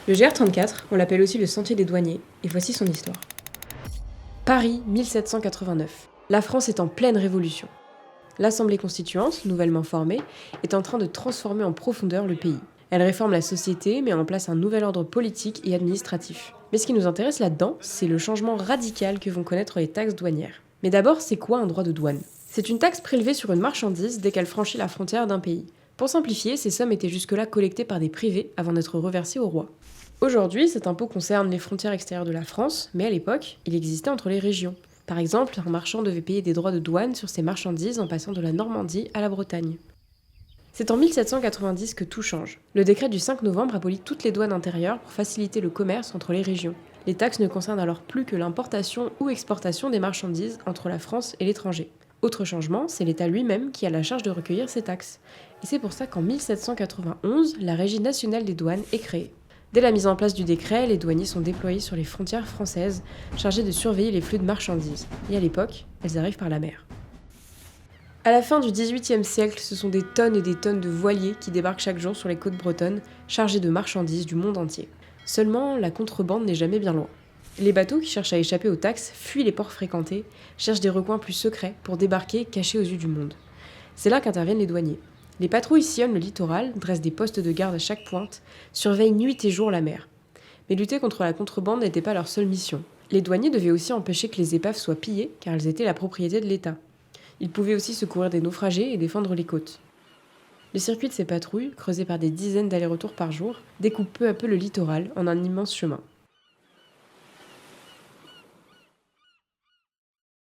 Le GR34, on l'appelle aussi le sentier des douaniers, et voici son histoire. Paris, 1789. La France est en pleine révolution. L'Assemblée constituante, nouvellement formée, est en train de transformer en profondeur le pays. Elle réforme la société, met en place un nouvel ordre politique et administratif. Mais ce qui nous intéresse là-dedans, c'est le changement radical que vont connaître les taxes douanières. Mais d'abord, c'est quoi un droit de douane ? C'est une taxe prélevée sur une marchandise dès qu'elle franchit la frontière d'un pays. Pour simplifier, ces sommes étaient jusque-là collectées par des privés avant d'être reversées au roi. Aujourd'hui, cet impôt concerne les frontières extérieures de la France, mais à l'époque, il existait entre les régions. Par exemple, un marchand devait payer des droits de douane sur ses marchandises en passant de la Normandie à la Bretagne. C'est en 1790 que tout change. Le décret du 5 novembre abolit toutes les douanes intérieures pour faciliter le commerce entre les régions. Les taxes ne concernent alors plus que l'importation ou exportation des marchandises entre la France et l'étranger. Autre changement, c'est l'État lui-même qui a la charge de recueillir ces taxes. Et c'est pour ça qu'en 1791, la Régie nationale des douanes est créée. Dès la mise en place du décret, les douaniers sont déployés sur les frontières françaises, chargés de surveiller les flux de marchandises. Et à l'époque, elles arrivent par la mer. À la fin du XVIIIe siècle, ce sont des tonnes et des tonnes de voiliers qui débarquent chaque jour sur les côtes bretonnes, chargés de marchandises du monde entier. Seulement, la contrebande n'est jamais bien loin. Les bateaux qui cherchent à échapper aux taxes fuient les ports fréquentés, cherchent des recoins plus secrets pour débarquer cachés aux yeux du monde. C'est là qu'interviennent les douaniers. Les patrouilles sillonnent le littoral, dressent des postes de garde à chaque pointe, surveillent nuit et jour la mer. Mais lutter contre la contrebande n'était pas leur seule mission. Les douaniers devaient aussi empêcher que les épaves soient pillées, car elles étaient la propriété de l'État. Ils pouvaient aussi secourir des naufragés et défendre les côtes. Le circuit de ces patrouilles, creusé par des dizaines d'allers-retours par jour, découpe peu à peu le littoral en un immense chemin.